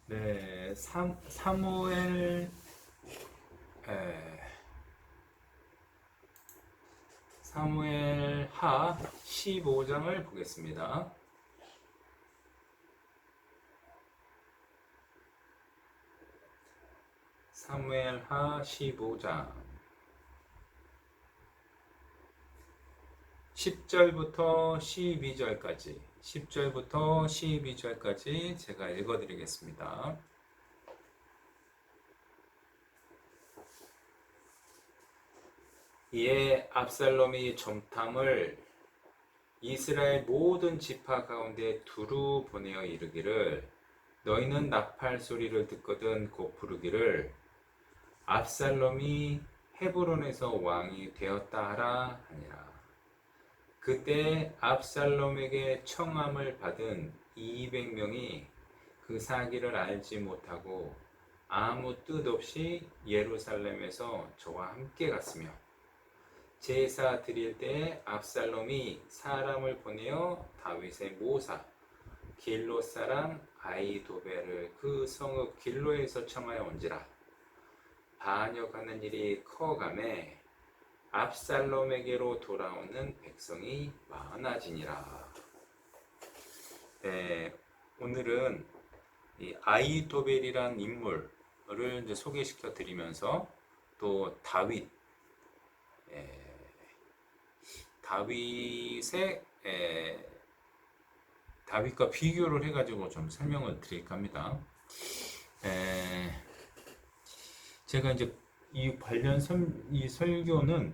네, 사무엘 에, 사무엘 하 15장을 보겠습니다. 사무엘 하 15장 10절부터 12절까지 제가 읽어드리겠습니다. 이에 압살롬이 정탐을 이스라엘 모든 지파 가운데 두루 보내어 이르기를 너희는 나팔 소리를 듣거든 곧 부르기를 압살롬이 헤브론에서 왕이 되었다 하라 하니라. 그때 압살롬에게 청함을 받은 200명이 그 사기를 알지 못하고 아무 뜻 없이 예루살렘에서 저와 함께 갔으며 제사 드릴 때 압살롬이 사람을 보내어 다윗의 모사 길로 사람 아히도벨을 그 성읍 길로에서 청하여 온지라. 반역하는 일이 커가매 압살롬에게로 돌아오는 백성이 많아지니라. 네, 오늘은 이 아히도벨이란 인물을 이제 소개시켜 드리면서 또 다윗의 다윗과 비교를 해가지고 좀 설명을 드릴까 합니다. 제가 이제 이 관련 이 설교는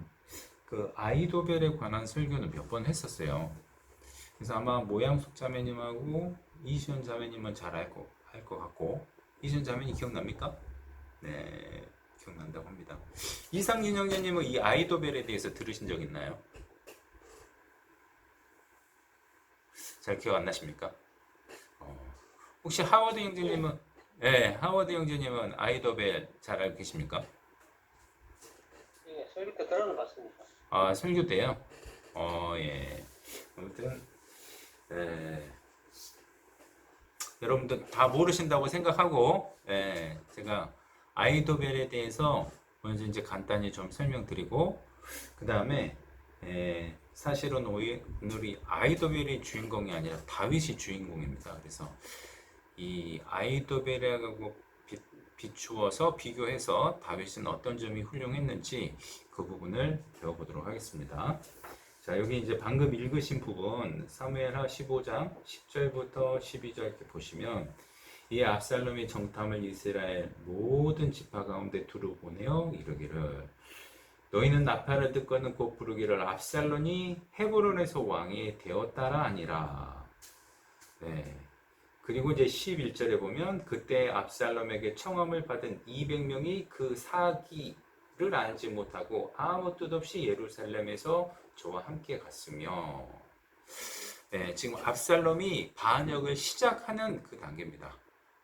그 아이도벨에 관한 설교는 몇 번 했었어요. 그래서 아마 모양숙 자매님하고 이시연 자매님은 잘 알 것 같고, 이시연 자매님 기억납니까? 네, 기억난다고 합니다. 이상진 형제님은 이 아이도벨에 대해서 들으신 적 있나요? 잘 기억 안 나십니까? 혹시 하워드 형제님은, 네, 하워드 형제님은 아이도벨 잘 알고 계십니까? 예, 설교 때 들어는 봤습니다. 아, 설교 때요? 예. 아무튼, 예. 여러분들 다 모르신다고 생각하고, 예, 제가 아이도벨에 대해서 먼저 이제 간단히 좀 설명드리고, 그 다음에, 사실은 오늘이 아이도벨이 주인공이 아니라 다윗이 주인공입니다. 그래서 이 아이도벨하고 비추어서 비교해서 다윗은 어떤 점이 훌륭했는지 그 부분을 배워보도록 하겠습니다. 자, 여기 이제 방금 읽으신 부분 사무엘하 15장 10절부터 12절 이렇게 보시면 이 압살롬이 정탐을 이스라엘 모든 지파 가운데 두루 보내어 이르기를 너희는 나팔을 듣고는 곧 부르기를 압살롬이 헤브론에서 왕이 되었다라 아니라. 네. 그리고 이제 11절에 보면 그때 압살롬에게 청함을 받은 200명이 그 사기를 알지 못하고 아무 뜻 없이 예루살렘에서 저와 함께 갔으며. 네, 지금 압살롬이 반역을 시작하는 그 단계입니다.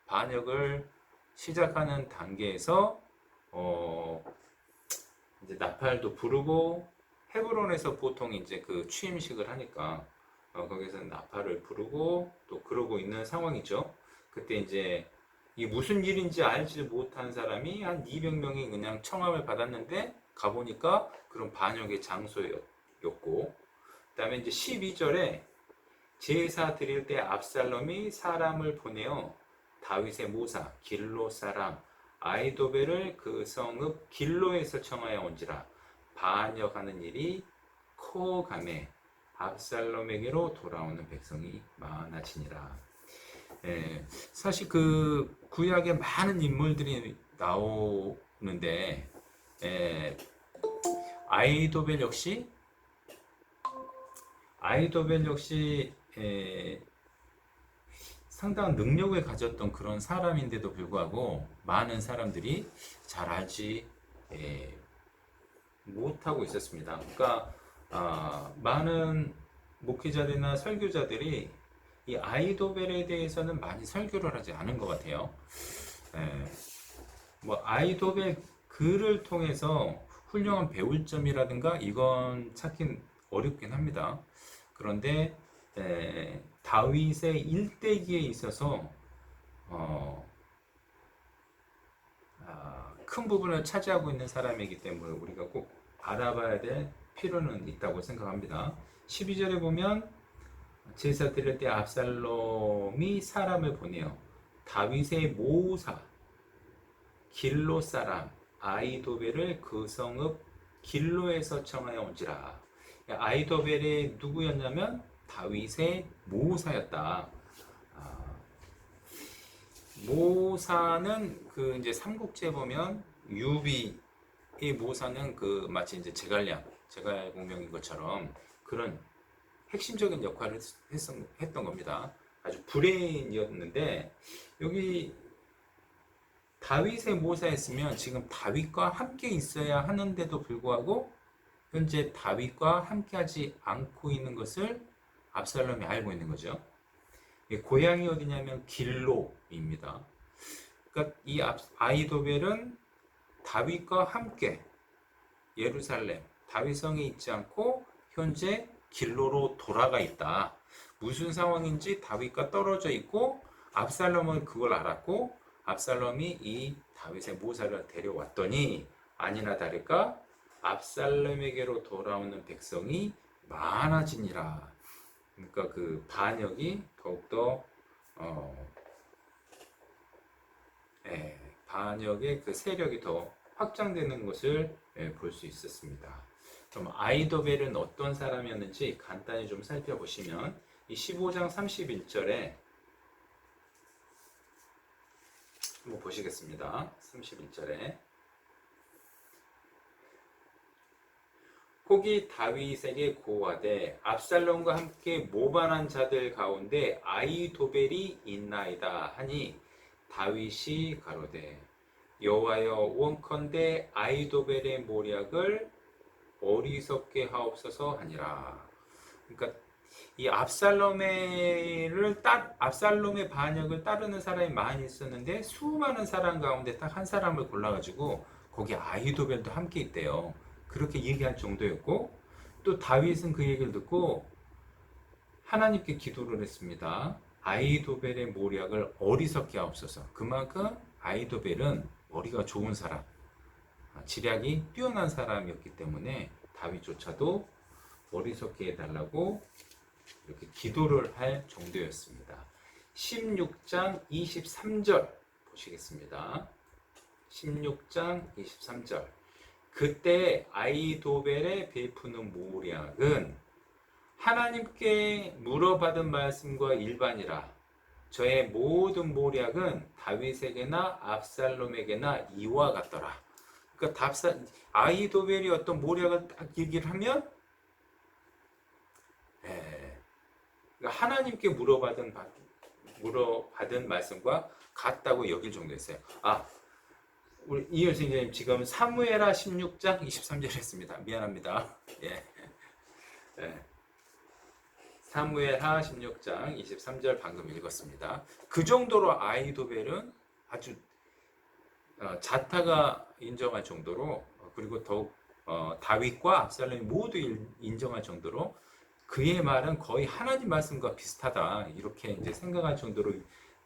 반역을 시작하는 단계에서 이제 나팔도 부르고 헤브론에서 보통 이제 그 취임식을 하니까 거기서 나팔을 부르고 또 그러고 있는 상황이죠. 그때 이제 이 무슨 일인지 알지 못한 사람이 한 200명이 그냥 청함을 받았는데 가보니까 그런 반역의 장소였고, 그 다음에 이제 12절에 제사 드릴 때 압살롬이 사람을 보내어 다윗의 모사 길로 사람 아히도벨을 그 성읍 길로에서 청하여 온지라. 반역하는 일이 커가매 압살롬에게로 돌아오는 백성이 많아지니라. 사실 그 구약에 많은 인물들이 나오는데 아히도벨 역시 상당한 능력을 가졌던 그런 사람인데도 불구하고 많은 사람들이 잘 알지 못하고 있었습니다. 그러니까 많은 목회자들이나 설교자들이 이 아이도벨에 대해서는 많이 설교를 하지 않은 것 같아요. 뭐 아이도벨 글을 통해서 훌륭한 배울 점이라든가 이건 찾긴 어렵긴 합니다. 그런데 다윗의 일대기에 있어서 큰 부분을 차지하고 있는 사람이기 때문에 우리가 꼭 알아봐야 될 필요는 있다고 생각합니다. 12절에 보면 제사 드릴 때 압살롬이 사람을 보내요. 다윗의 모사 길로 사람 아이도벨을 그 성읍 길로에서 청하여 온지라. 아이도벨이 누구였냐면 다윗의 모사였다. 모사는 그 이제 삼국지에 보면 유비의 모사는 그 마치 이제 제갈공명인 것처럼 그런 핵심적인 역할을 했던 겁니다. 아주 브레인이었는데 여기 다윗의 모사였으면 지금 다윗과 함께 있어야 하는데도 불구하고 현재 다윗과 함께하지 않고 있는 것을 압살롬이 알고 있는 거죠. 고향이 어디냐면 길로입니다. 그러니까 이 아이도벨은 다윗과 함께 예루살렘 다윗성에 있지 않고 현재 길로로 돌아가 있다. 무슨 상황인지 다윗과 떨어져 있고 압살롬은 그걸 알았고 압살롬이 이 다윗의 모사를 데려왔더니 아니나 다를까 압살롬에게로 돌아오는 백성이 많아지니라. 그러니까 그 반역이 더욱더 반역의 그 세력이 더 확장되는 것을 볼 수 있었습니다. 그럼 아이도벨은 어떤 사람이었는지 간단히 좀 살펴보시면 이 15장 31절에 한번 보시겠습니다. 31절에 혹이 다윗에게 고하되 압살롬과 함께 모반한 자들 가운데 아이도벨이 있나이다 하니 다윗이 가로되 여호와여 원컨대 아이도벨의 모략을 어리석게 하옵소서 하니라. 그러니까 이 압살롬의 반역을 따르는 사람이 많이 있었는데 수많은 사람 가운데 딱 한 사람을 골라가지고 거기 아이도벨도 함께 있대요. 그렇게 얘기할 정도였고 또 다윗은 그 얘기를 듣고 하나님께 기도를 했습니다. 아이도벨의 모략을 어리석게 하옵소서. 그만큼 아이도벨은 머리가 좋은 사람, 지략이 뛰어난 사람이었기 때문에 다윗조차도 어리석게 해달라고 이렇게 기도를 할 정도였습니다. 16장 23절 보시겠습니다. 16장 23절 그때 아이도벨의 베푸는 모략은 하나님께 물어받은 말씀과 일반이라. 저의 모든 모략은 다윗에게나 압살롬에게나 이와 같더라. 그러니까 아이도벨이 어떤 모략을 딱 얘기를 하면 그러니까 하나님께 물어받은 말씀과 같다고 여길 정도였어요. 우리 이효 선생님 지금 사무엘하 16장 23절 했습니다. 미안합니다. 사무엘하 16장 23절 방금 읽었습니다. 그 정도로 아이도벨은 아주 자타가 인정할 정도로 그리고 더욱 다윗과 압살롬이 모두 인정할 정도로 그의 말은 거의 하나님 말씀과 비슷하다 이렇게 이제 생각할 정도로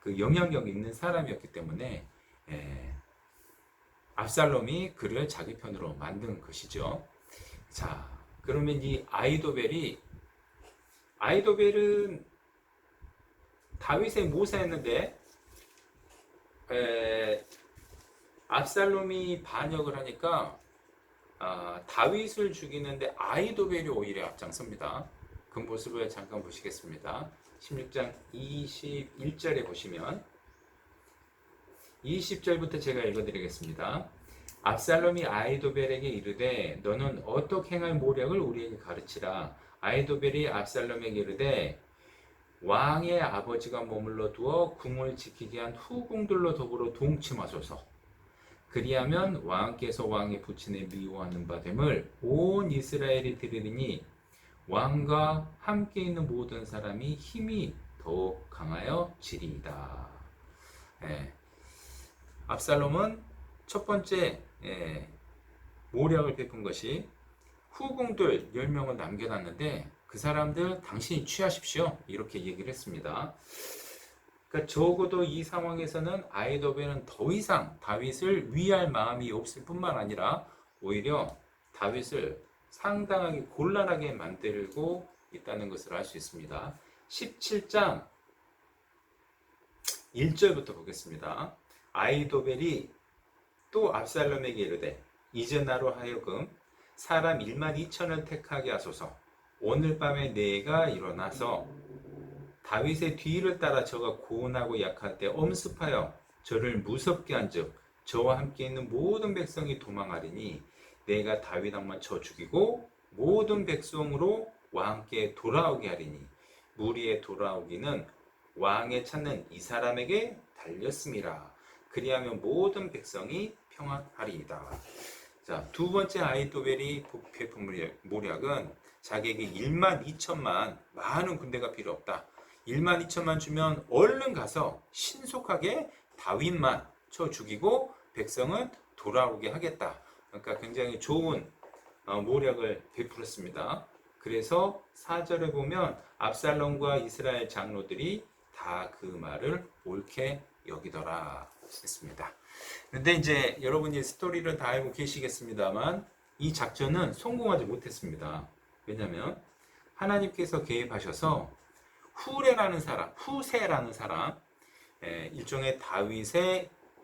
그 영향력 있는 사람이었기 때문에 압살롬이 그를 자기 편으로 만든 것이죠. 자, 그러면 이 아이도벨은 다윗의 모사였는데 압살롬이 반역을 하니까 다윗을 죽이는데 아이도벨이 오히려 앞장섭니다. 그 모습을 잠깐 보시겠습니다. 16장 21절에 보시면 20절부터 제가 읽어드리겠습니다. 압살롬이 아이도벨에게 이르되 너는 어떻게 행할 모략을 우리에게 가르치라. 아이도벨이 압살롬에게 이르되 왕의 아버지가 머물러 두어 궁을 지키게 한 후궁들로 더불어 동침하소서. 그리하면 왕께서 왕의 부친에 미워하는 바 됨을 온 이스라엘이 들으리니 왕과 함께 있는 모든 사람이 힘이 더욱 강하여 지리이다. 압살롬은 첫 번째 모략을 베푼 것이 후궁들 10명을 남겨놨는데 그 사람들 당신이 취하십시오 이렇게 얘기를 했습니다. 그러니까 적어도 이 상황에서는 아이도벨은 더 이상 다윗을 위할 마음이 없을 뿐만 아니라 오히려 다윗을 상당하게 곤란하게 만들고 있다는 것을 알 수 있습니다. 17장 1절부터 보겠습니다. 아이도벨이 또 압살롬에게 이르되 이제 나로 하여금 사람 1만 2천을 택하게 하소서. 오늘 밤에 내가 일어나서 다윗의 뒤를 따라 저가 고운하고 약할 때 엄습하여 저를 무섭게 한즉 저와 함께 있는 모든 백성이 도망하리니 내가 다윗 한번 쳐 죽이고 모든 백성으로 왕께 돌아오게 하리니 무리의 돌아오기는 왕의 찾는 이 사람에게 달렸음이라. 그리하면 모든 백성이 평안하리이다. 자, 두 번째 아이도벨이 베푼 모략은 자기에게 1만 2천만 많은 군대가 필요 없다. 1만 2천만 주면 얼른 가서 신속하게 다윗만 쳐 죽이고 백성은 돌아오게 하겠다. 그러니까 굉장히 좋은 모략을 베풀었습니다. 그래서 4절에 보면 압살롬과 이스라엘 장로들이 다 그 말을 옳게 여기더라 했습니다. 근데 이제 여러분이 스토리를 다 알고 계시겠습니다만 이 작전은 성공하지 못했습니다. 왜냐하면 하나님께서 개입하셔서 후세라는 사람, 일종의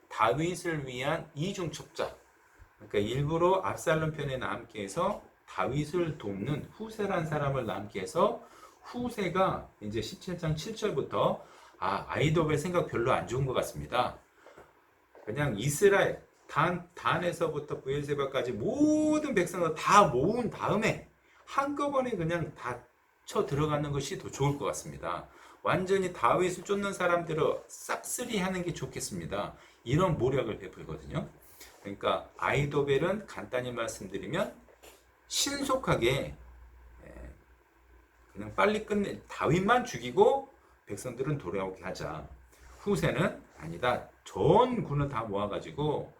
다윗을 위한 이중첩자, 그러니까 일부러 압살롬 편에 남게 해서 다윗을 돕는 후세라는 사람을 남게 해서 후세가 이제 17장 7절부터 아이도벨 생각 별로 안 좋은 것 같습니다. 그냥 이스라엘 단에서부터 브엘세바까지 모든 백성을 다 모은 다음에 한꺼번에 그냥 다 쳐 들어가는 것이 더 좋을 것 같습니다. 완전히 다윗을 쫓는 사람들을 싹쓸이 하는 게 좋겠습니다. 이런 모략을 베풀거든요. 그러니까 아이도벨은 간단히 말씀드리면 신속하게 그냥 빨리 다윗만 죽이고 백성들은 돌아오게 하자. 후세는 아니다. 전 군을 다 모아가지고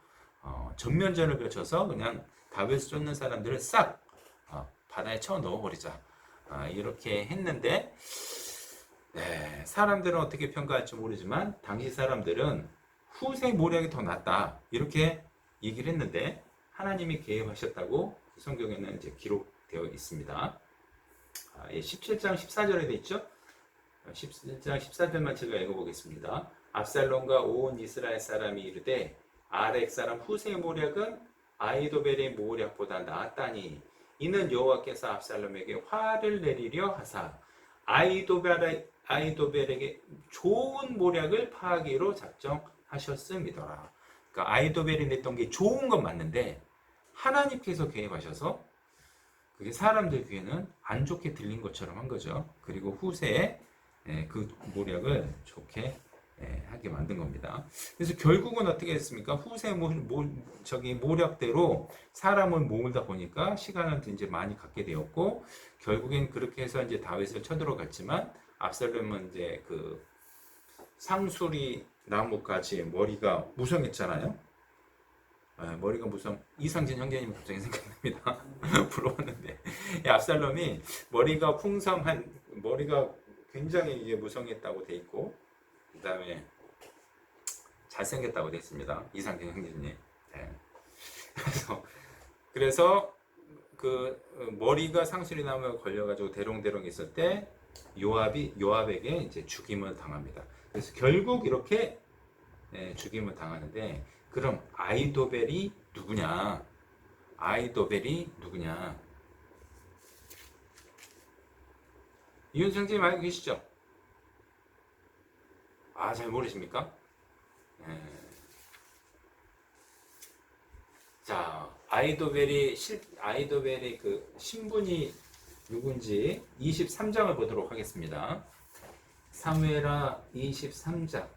전면전을 펼쳐서 그냥 다윗을 쫓는 사람들을 싹 바다에 쳐 넣어버리자. 이렇게 했는데 사람들은 어떻게 평가할지 모르지만 당시 사람들은 후세 모략이 더 낫다. 이렇게 얘기를 했는데 하나님이 개입하셨다고 성경에는 이제 기록되어 있습니다. 17장 14절에 돼 있죠. 17장 14절만 제가 읽어보겠습니다. 압살롬과 온 이스라엘 사람이 이르되 아렉 사람 후세의 모략은 아이도벨의 모략보다 나았다니 이는 여호와께서 압살롬에게 화를 내리려 하사 아이도벨에게 좋은 모략을 파하기로 작정하셨음이더라. 그러니까 아이도벨이 냈던 게 좋은 건 맞는데 하나님께서 개입하셔서 그게 사람들 귀에는 안 좋게 들린 것처럼 한 거죠. 그리고 후세에 그 모략을 좋게 하게 만든 겁니다. 그래서 결국은 어떻게 됐습니까? 후세 모략대로 사람을 모으다 보니까 시간을 이제 많이 갖게 되었고 결국엔 그렇게 해서 이제 다윗을 쳐들어갔지만 압살롬은 이제 그 상수리 나무까지 머리가 무성했잖아요. 머리가 무성. 이상진 형제님 갑자기 생각납니다. 부러웠는데 압살롬이 머리가 머리가 굉장히 이제 무성했다고 돼 있고 그 다음에 잘생겼다고 돼 있습니다. 이상진 형제님. 그래서 그 머리가 상수리 나무에 걸려가지고 대롱대롱 있을 때 요압에게 이제 죽임을 당합니다. 그래서 결국 이렇게 죽임을 당하는데 그럼 아이도벨이 누구냐? 이윤수 형제님 알고 계시죠? 잘 모르십니까? 자, 아이도벨의 그 신분이 누군지 23장을 보도록 하겠습니다. 사무엘하 23장.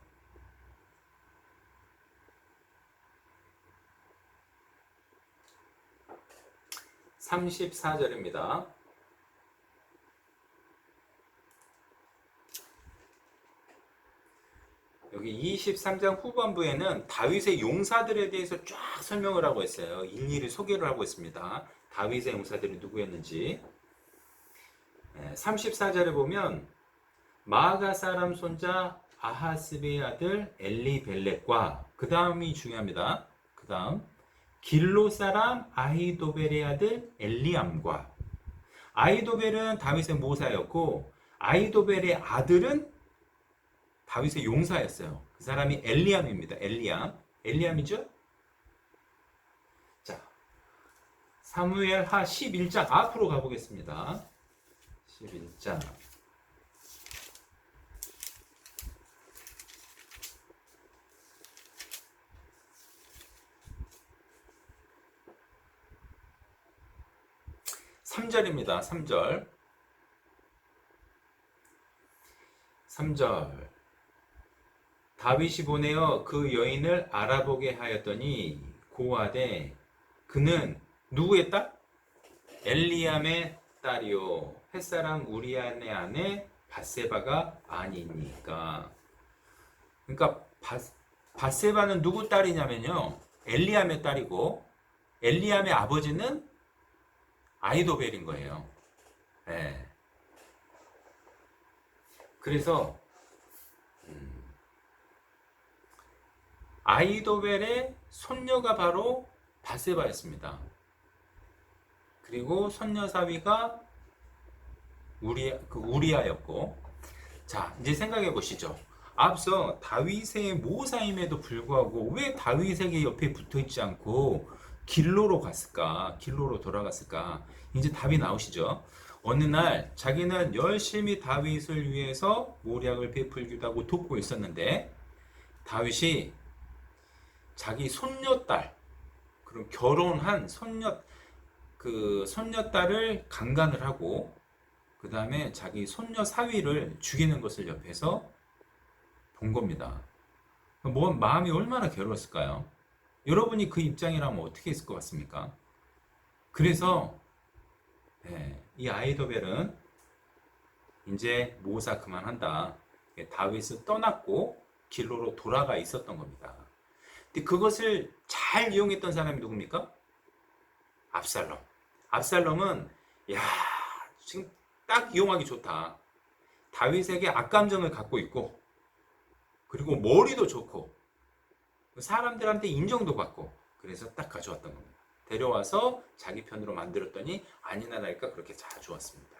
34절입니다. 여기 23장 후반부에는 다윗의 용사들에 대해서 쫙 설명을 하고 있어요. 일일이 소개를 하고 있습니다. 다윗의 용사들이 누구였는지. 34절에 보면 마아가 사람 손자 아하스베의 아들 엘리벨렉과 그 다음이 중요합니다. 그 다음 길로 사람 아히도벨의 아들 엘리암과 아히도벨은 다윗의 모사였고 아히도벨의 아들은 다윗의 용사였어요. 그 사람이 엘리암입니다. 엘리암. 엘리암이죠? 자, 사무엘하 11장 앞으로 가보겠습니다. 11장. 삼절입니다 3절. 3절. 다윗이 보내어 그 여인을 알아보게 하였더니 고하되 그는 누구의 딸? 엘리암의 딸이요 햇사람 우리아의 아내 밧세바가 아니니까. 그러니까 밧세바는 누구 딸이냐면요 엘리암의 딸이고 엘리암의 아버지는 아히도벨인 거예요. 네. 그래서 아히도벨의 손녀가 바로 밧세바였습니다. 그리고 손녀 사위가 우리아였고, 자 이제 생각해 보시죠. 앞서 다윗의 모사임에도 불구하고 왜 다윗에게 옆에 붙어 있지 않고 길로로 갔을까? 길로로 돌아갔을까? 이제 답이 나오시죠. 어느 날 자기는 열심히 다윗을 위해서 모략을 베풀기도 하고 돕고 있었는데 다윗이 자기 손녀딸, 그럼 결혼한 손녀딸을 강간을 하고 그 다음에 자기 손녀 사위를 죽이는 것을 옆에서 본 겁니다. 뭐 마음이 얼마나 괴로웠을까요? 여러분이 그 입장이라면 어떻게 했을 것 같습니까? 그래서 이 아히도벨은 이제 모사 그만한다. 다윗을 떠났고 길로로 돌아가 있었던 겁니다. 근데 그것을 잘 이용했던 사람이 누굽니까? 압살롬. 압살롬은 야 지금 딱 이용하기 좋다. 다윗에게 악감정을 갖고 있고 그리고 머리도 좋고 사람들한테 인정도 받고 그래서 딱 가져왔던 겁니다. 데려와서 자기 편으로 만들었더니 아니나 다를까 그렇게 잘 좋았습니다.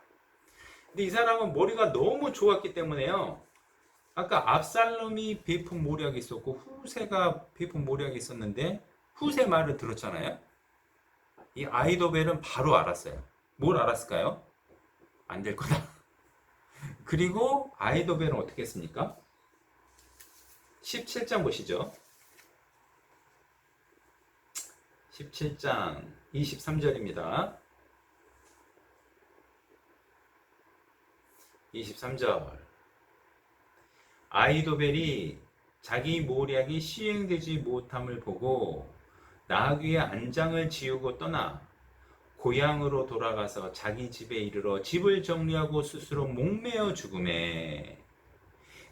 근데 이 사람은 머리가 너무 좋았기 때문에요. 아까 압살롬이 베푼 모략이 있었고 후세가 베푼 모략이 있었는데 후세 말을 들었잖아요. 이 아히도벨은 바로 알았어요. 뭘 알았을까요? 안 될 거다. 그리고 아히도벨은 어떻게 했습니까? 17장 보시죠. 17장 23절입니다. 23절. 아히도벨이 자기 모략이 시행되지 못함을 보고 나귀의 안장을 지우고 떠나 고향으로 돌아가서 자기 집에 이르러 집을 정리하고 스스로 목매어 죽음에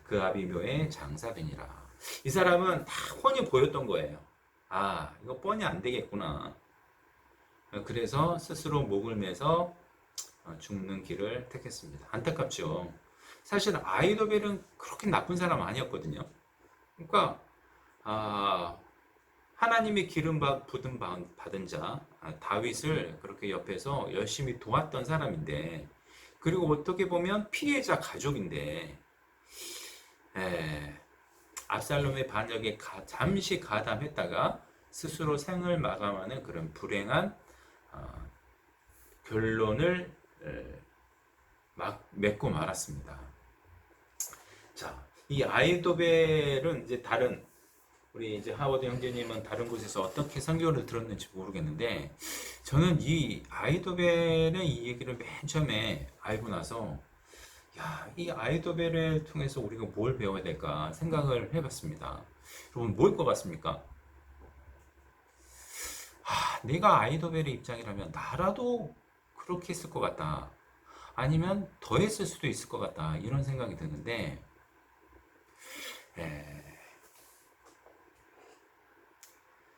그 아비묘의 장사되니라. 이 사람은 다 훤히 보였던 거예요. 아, 이거 뻔히 안 되겠구나. 그래서 스스로 목을 매서 죽는 길을 택했습니다. 안타깝죠. 사실 아히도벨은 그렇게 나쁜 사람 아니었거든요. 그러니까 하나님의 기름 부름 받은 자 다윗을 그렇게 옆에서 열심히 도왔던 사람인데 그리고 어떻게 보면 피해자 가족인데 압살롬의 반역에 잠시 가담했다가 스스로 생을 마감하는 그런 불행한 결론을 맺고 말았습니다. 자, 이 아히도벨은 이제 우리 이제 하워드 형제님은 다른 곳에서 어떻게 설교를 들었는지 모르겠는데 저는 이 아히도벨의 이 얘기를 맨 처음에 알고 나서 이 아히도벨을 통해서 우리가 뭘 배워야 될까 생각을 해봤습니다. 여러분 뭘 것 같습니까? 내가 아히도벨의 입장이라면 나라도 그렇게 했을 것 같다. 아니면 더 했을 수도 있을 것 같다. 이런 생각이 드는데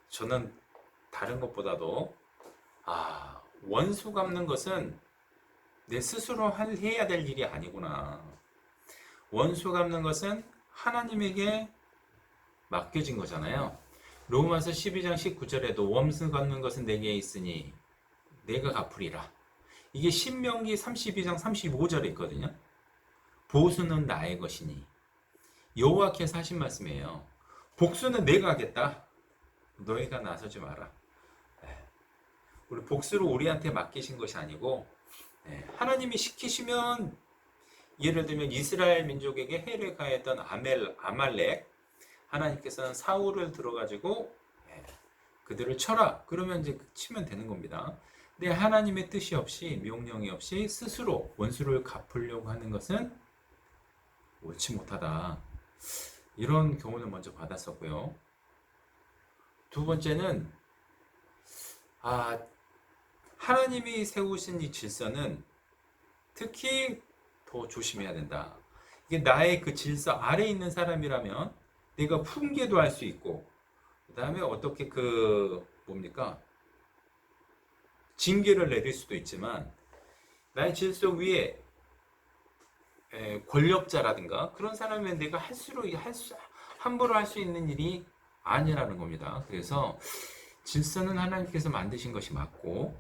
저는 다른 것보다도 원수 갚는 것은 내 스스로 해야 될 일이 아니구나. 원수 갚는 것은 하나님에게 맡겨진 거잖아요. 로마서 12장 19절에도 웜스 갚는 것은 내게 있으니 내가 갚으리라. 이게 신명기 32장 35절에 있거든요. 보수는 나의 것이니 여호와께서 하신 말씀이에요. 복수는 내가 하겠다. 너희가 나서지 마라. 우리 복수를 우리한테 맡기신 것이 아니고 하나님이 시키시면, 예를 들면 이스라엘 민족에게 해를 가했던 아말렉, 하나님께서는 사울을 들어가지고 그들을 쳐라. 그러면 이제 치면 되는 겁니다. 근데 하나님의 뜻이 없이, 명령이 없이 스스로 원수를 갚으려고 하는 것은 옳지 못하다. 이런 교훈을 먼저 받았었고요. 두 번째는 하나님이 세우신 이 질서는 특히 더 조심해야 된다. 이게 나의 그 질서 아래에 있는 사람이라면 내가 훈계도 할 수 있고, 그 다음에 어떻게 징계를 내릴 수도 있지만, 나의 질서 위에 권력자라든가 그런 사람이면 내가 함부로 할 수 있는 일이 아니라는 겁니다. 그래서 질서는 하나님께서 만드신 것이 맞고,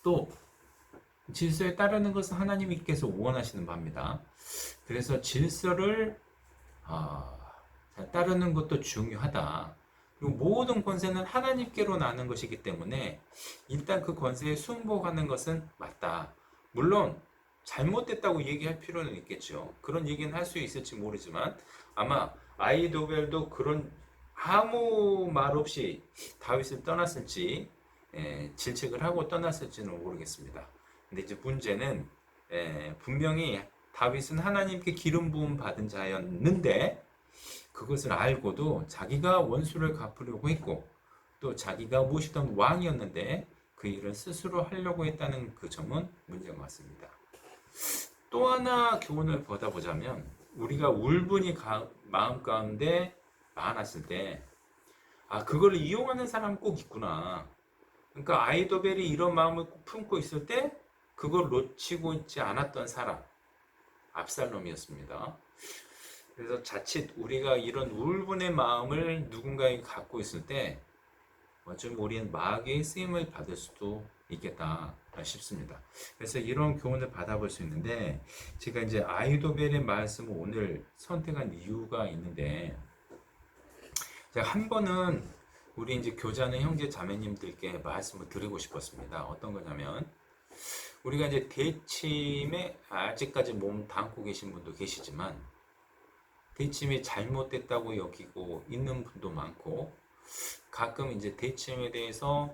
또 질서에 따르는 것은 하나님께서 원하시는 바입니다. 그래서 질서를 잘 따르는 것도 중요하다. 그리고 모든 권세는 하나님께로 나는 것이기 때문에 일단 그 권세에 순복하는 것은 맞다. 물론 잘못됐다고 얘기할 필요는 있겠죠. 그런 얘기는 할 수 있을지 모르지만 아마 아이도벨도 그런 아무 말 없이 다윗을 떠났을지, 질책을 하고 떠났을지는 모르겠습니다. 근데 이제 문제는 분명히 다윗은 하나님께 기름 부음 받은 자였는데 그것을 알고도 자기가 원수를 갚으려고 했고, 또 자기가 모시던 왕이었는데 그 일을 스스로 하려고 했다는 그 점은 문제가 맞습니다. 또 하나 교훈을 받아보자면, 우리가 울분이 마음 가운데 많았을 때 그걸 이용하는 사람 꼭 있구나. 그러니까 아이도벨이 이런 마음을 품고 있을 때 그걸 놓치고 있지 않았던 사람, 압살롬이었습니다. 그래서 자칫 우리가 이런 울분의 마음을 누군가에게 갖고 있을 때 좀 우리는 마귀의 쓰임을 받을 수도 있겠다 싶습니다. 그래서 이런 교훈을 받아볼 수 있는데, 제가 이제 아이도벨의 말씀을 오늘 선택한 이유가 있는데, 제가 한 번은 우리 이제 교자는 형제 자매님들께 말씀을 드리고 싶었습니다. 어떤 거냐면, 우리가 이제 대침에 아직까지 몸 담고 계신 분도 계시지만, 대침이 잘못됐다고 여기고 있는 분도 많고, 가끔 이제 대침에 대해서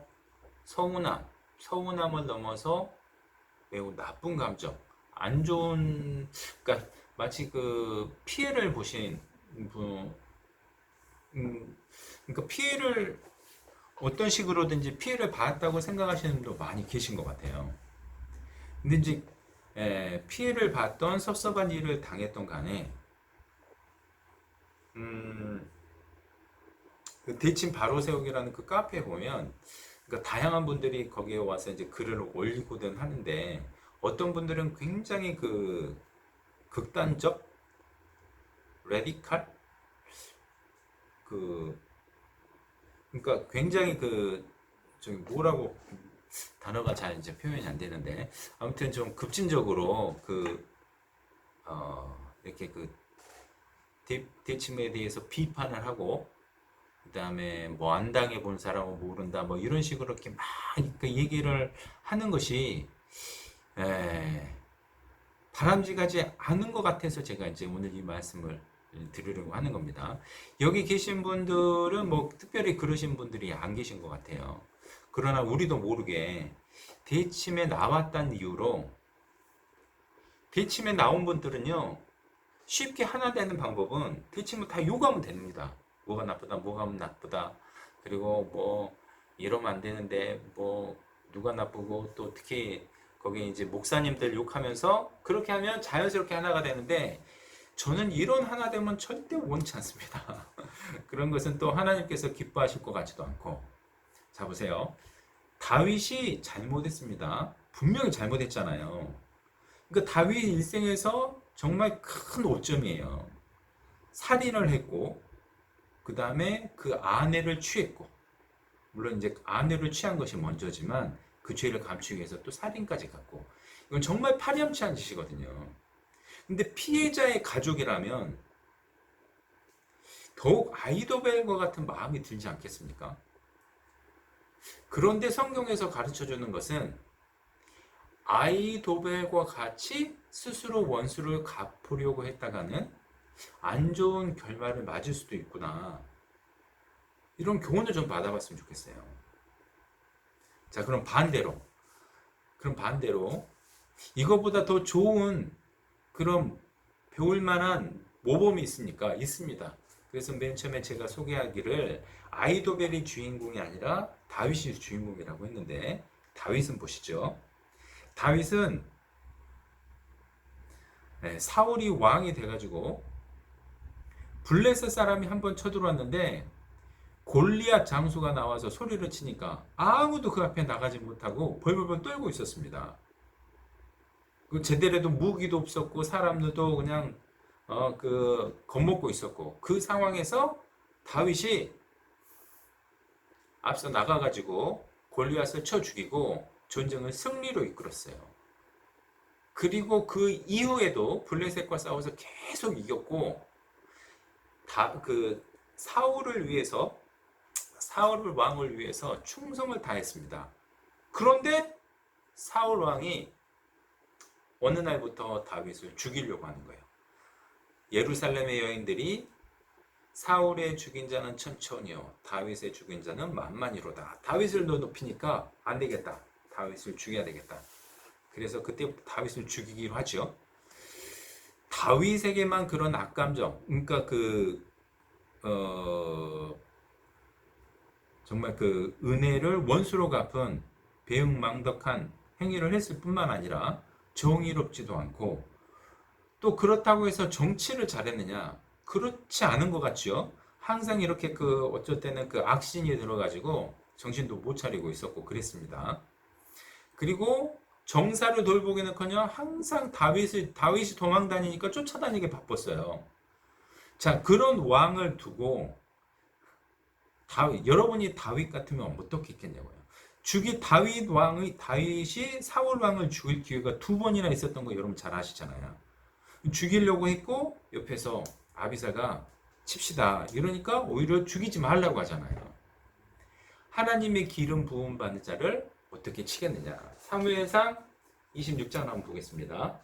서운함을 넘어서 매우 나쁜 감정, 안 좋은, 그러니까 마치 그 피해를 보신 분, 그러니까 피해를 어떤 식으로든지 피해를 받았다고 생각하시는 분도 많이 계신 것 같아요. 근데 이제 피해를 받던 섭섭한 일을 당했던 간에 그 대침 바로 세우기라는 그 카페에 보면, 그러니까 다양한 분들이 거기에 와서 이제 글을 올리고든 하는데, 어떤 분들은 굉장히 그 극단적, 레디칼, 그러니까 굉장히 저기 뭐라고 단어가 잘 이제 표현이 안 되는데, 아무튼 좀 급진적으로 이렇게 대침에 대해서 비판을 하고, 그 다음에 뭐 안 당해 본 사람은 모른다, 뭐 이런 식으로 이렇게 막 얘기를 하는 것이 바람직하지 않은 것 같아서 제가 이제 오늘 이 말씀을 드리려고 하는 겁니다. 여기 계신 분들은 뭐 특별히 그러신 분들이 안 계신 것 같아요. 그러나 우리도 모르게 대침에 나왔다는 이유로, 대침에 나온 분들은요, 쉽게 하나 되는 방법은 대침을 다 욕하면 됩니다. 뭐가 나쁘다, 뭐가 나쁘다, 그리고 뭐 이러면 안 되는데 뭐 누가 나쁘고, 또 특히 거기 이제 목사님들 욕하면서 그렇게 하면 자연스럽게 하나가 되는데, 저는 이런 하나 되면 절대 원치 않습니다. 그런 것은 또 하나님께서 기뻐하실 것 같지도 않고. 자, 보세요. 다윗이 잘못했습니다. 분명히 잘못했잖아요. 그러니까 다윗 일생에서 정말 큰 오점이에요. 살인을 했고, 그 다음에 그 아내를 취했고, 물론 이제 아내를 취한 것이 먼저지만 그 죄를 감추기 위해서 또 살인까지 갔고, 이건 정말 파렴치한 짓이거든요. 근데 피해자의 가족이라면 더욱 아이도벨과 같은 마음이 들지 않겠습니까? 그런데 성경에서 가르쳐 주는 것은 아이도벨과 같이 스스로 원수를 갚으려고 했다가는 안 좋은 결말을 맞을 수도 있구나. 이런 교훈을 좀 받아봤으면 좋겠어요. 자, 그럼 반대로 이거보다 더 좋은 그런 배울 만한 모범이 있습니까? 있습니다. 그래서 맨 처음에 제가 소개하기를 아이도벨이 주인공이 아니라 다윗이 주인공이라고 했는데, 다윗은 보시죠. 다윗은 사울이 왕이 돼가지고 블레셋 사람이 한번 쳐들어왔는데 골리앗 장수가 나와서 소리를 치니까 아무도 그 앞에 나가지 못하고 벌벌벌 떨고 있었습니다. 그 제대로도 무기도 없었고 사람들도 그냥 겁먹고 있었고, 그 상황에서 다윗이 앞서 나가가지고 골리앗을 쳐 죽이고 전쟁을 승리로 이끌었어요. 그리고 그 이후에도 블레셋과 싸워서 계속 이겼고, 사울 왕을 위해서 충성을 다했습니다. 그런데 사울 왕이 어느 날부터 다윗을 죽이려고 하는 거예요. 예루살렘의 여인들이 사울의 죽인 자는 천천히요, 다윗의 죽인 자는 만만히로다. 다윗을 높이니까 안 되겠다. 다윗을 죽여야 되겠다. 그래서 그때부터 다윗을 죽이기로 하죠. 다윗에게만 그런 악감정, 그러니까 정말 그 은혜를 원수로 갚은 배은망덕한 행위를 했을 뿐만 아니라 정의롭지도 않고, 또 그렇다고 해서 정치를 잘했느냐? 그렇지 않은 것 같죠. 항상 이렇게 어쩔 때는 악신이 들어가지고 정신도 못 차리고 있었고 그랬습니다. 그리고 정사를 돌보기는커녕 항상 다윗이 도망다니니까 쫓아다니게 바빴어요. 자, 그런 왕을 두고 여러분이 다윗 같으면 어떻게 했겠냐고요. 다윗이 사울 왕을 죽일 기회가 2번이나 있었던 거 여러분 잘 아시잖아요. 죽이려고 했고 옆에서 아비사가 칩시다 이러니까 오히려 죽이지 말라고 하잖아요. 하나님의 기름 부음 받는 자를 어떻게 치겠느냐. 사무엘상 26장 한번 보겠습니다.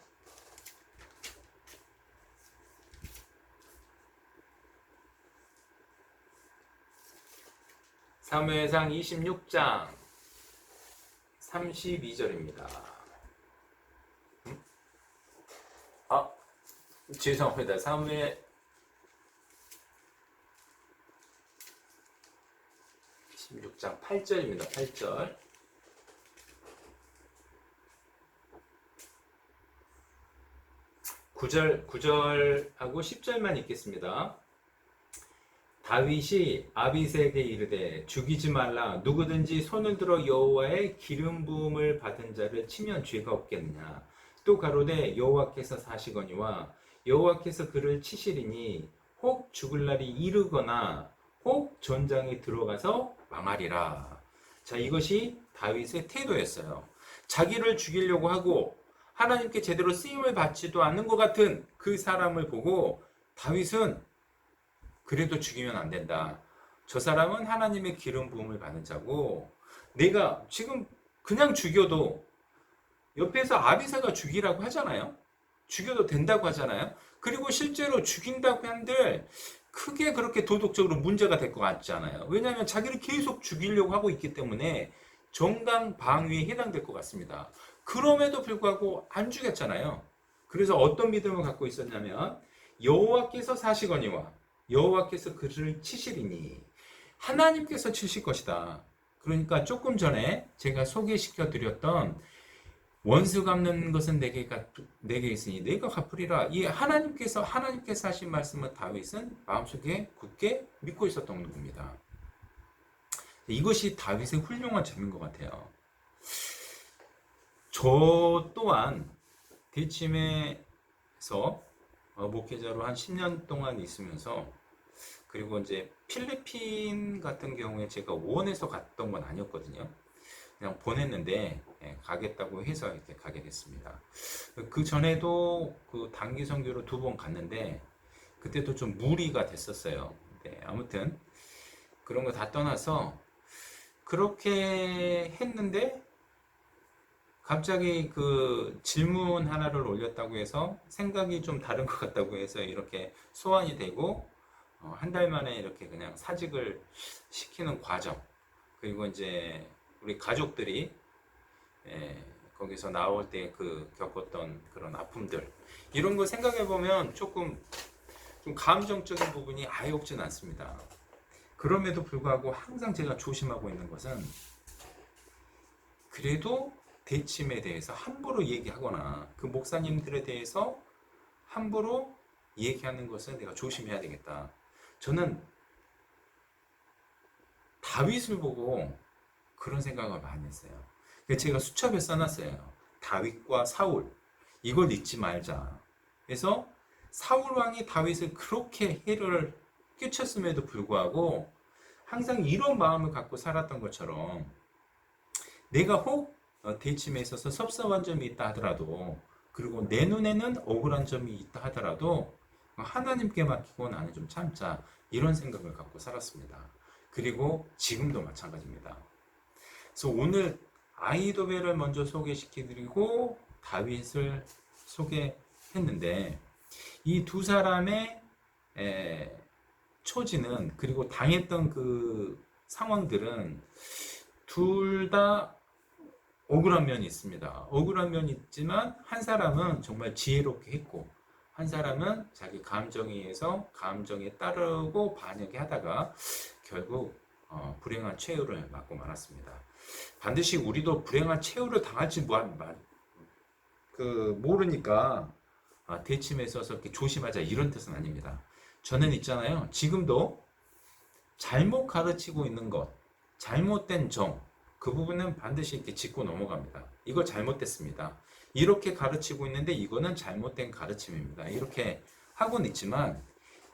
사무엘상 26장 32절입니다. 죄송합니다. 사무엘 16장 8절입니다. 8절. 구절하고 10절만 읽겠습니다. 다윗이 아비새에게 이르되 죽이지 말라. 누구든지 손을 들어 여호와의 기름 부음을 받은 자를 치면 죄가 없겠느냐. 또 가로되 여호와께서 사시거니와 여호와께서 그를 치시리니 혹 죽을 날이 이르거나 혹 전장에 들어가서 망하리라. 자, 이것이 다윗의 태도였어요. 자기를 죽이려고 하고 하나님께 제대로 쓰임을 받지도 않는 것 같은 그 사람을 보고 다윗은 그래도 죽이면 안 된다. 저 사람은 하나님의 기름 부음을 받는 자고 내가 지금 그냥 죽여도 옆에서 아비사가 죽이라고 하잖아요. 죽여도 된다고 하잖아요. 그리고 실제로 죽인다고 한들 크게 그렇게 도덕적으로 문제가 될 것 같지 않아요. 왜냐하면 자기를 계속 죽이려고 하고 있기 때문에 정당방위에 해당될 것 같습니다. 그럼에도 불구하고 안 죽였잖아요. 그래서 어떤 믿음을 갖고 있었냐면 여호와께서 사시거니와 여호와께서 그를 치시리니 하나님께서 치실 것이다. 그러니까 조금 전에 제가 소개시켜 드렸던 원수 갚는 것은 내게 있으니 내가 갚으리라. 이 하나님께서 하신 말씀을 다윗은 마음속에 굳게 믿고 있었던 겁니다. 이것이 다윗의 훌륭한 점인 것 같아요. 저 또한 대침에서 목회자로 한 10년 동안 있으면서 그리고 이제 필리핀 같은 경우에 제가 원해서 갔던 건 아니었거든요. 그냥 보냈는데 가겠다고 해서 이렇게 가게 됐습니다. 그 전에도 그 단기 선교로 2번 갔는데 그때도 좀 무리가 됐었어요. 네, 아무튼 그런 거 다 떠나서 그렇게 했는데 갑자기 그 질문 하나를 올렸다고 해서 생각이 좀 다른 것 같다고 해서 이렇게 소환이 되고 한 달 만에 이렇게 그냥 사직을 시키는 과정, 그리고 이제 우리 가족들이 거기서 나올 때 그 겪었던 그런 아픔들, 이런 거 생각해 보면 조금 좀 감정적인 부분이 아예 없진 않습니다. 그럼에도 불구하고 항상 제가 조심하고 있는 것은 그래도 대침에 대해서 함부로 얘기하거나 그 목사님들에 대해서 함부로 얘기하는 것은 내가 조심해야 되겠다. 저는 다윗을 보고 그런 생각을 많이 했어요. 제가 수첩에 써놨어요. 다윗과 사울, 이걸 잊지 말자. 그래서 사울 왕이 다윗을 그렇게 해를 끼쳤음에도 불구하고 항상 이런 마음을 갖고 살았던 것처럼 내가 혹 대침에 있어서 섭섭한 점이 있다 하더라도, 그리고 내 눈에는 억울한 점이 있다 하더라도 하나님께 맡기고 나는 좀 참자, 이런 생각을 갖고 살았습니다. 그리고 지금도 마찬가지입니다. 그래서 오늘 아히도벨을 먼저 소개시켜드리고 다윗을 소개했는데 이 두 사람의 처지는, 그리고 당했던 그 상황들은 둘 다 억울한 면이 있습니다. 억울한 면이 있지만 한 사람은 정말 지혜롭게 했고 한 사람은 자기 감정에 의해서 감정에 따르고 반역이 하다가 결국 불행한 최후를 맞고 말았습니다. 반드시 우리도 불행한 최후를 당할지 모르니까 대침에 있어서 이렇게 조심하자, 이런 뜻은 아닙니다. 저는 있잖아요, 지금도 잘못 가르치고 있는 것, 잘못된 정, 그 부분은 반드시 이렇게 짚고 넘어갑니다. 이거 잘못됐습니다. 이렇게 가르치고 있는데 이거는 잘못된 가르침입니다. 이렇게 하고는 있지만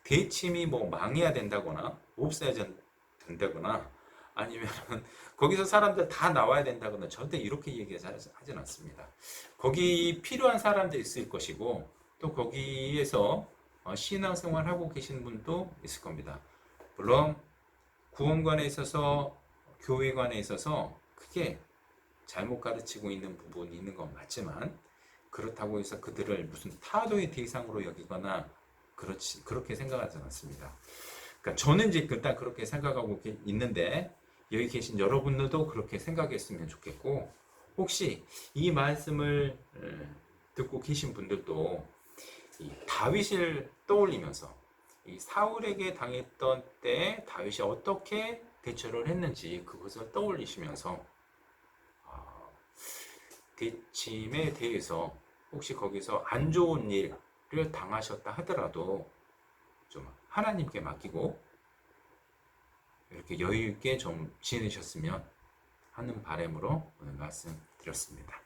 대침이 뭐 망해야 된다거나 없어야 된다거나 아니면 거기서 사람들 다 나와야 된다거나 절대 이렇게 얘기하진 않습니다. 거기 필요한 사람들이 있을 것이고 또 거기에서 신앙생활 하고 계신 분도 있을 겁니다. 물론 구원관에 있어서 교회관에 있어서 크게 잘못 가르치고 있는 부분이 있는 건 맞지만 그렇다고 해서 그들을 무슨 타도의 대상으로 여기거나 그렇게 생각하지 않습니다. 그러니까 저는 이제 일단 그렇게 생각하고 있는데 여기 계신 여러분들도 그렇게 생각했으면 좋겠고, 혹시 이 말씀을 듣고 계신 분들도 이 다윗을 떠올리면서 이 사울에게 당했던 때 다윗이 어떻게 대처를 했는지 그것을 떠올리시면서 대침에 대해서 혹시 거기서 안 좋은 일을 당하셨다 하더라도 좀 하나님께 맡기고 이렇게 여유 있게 좀 지내셨으면 하는 바람으로 오늘 말씀드렸습니다.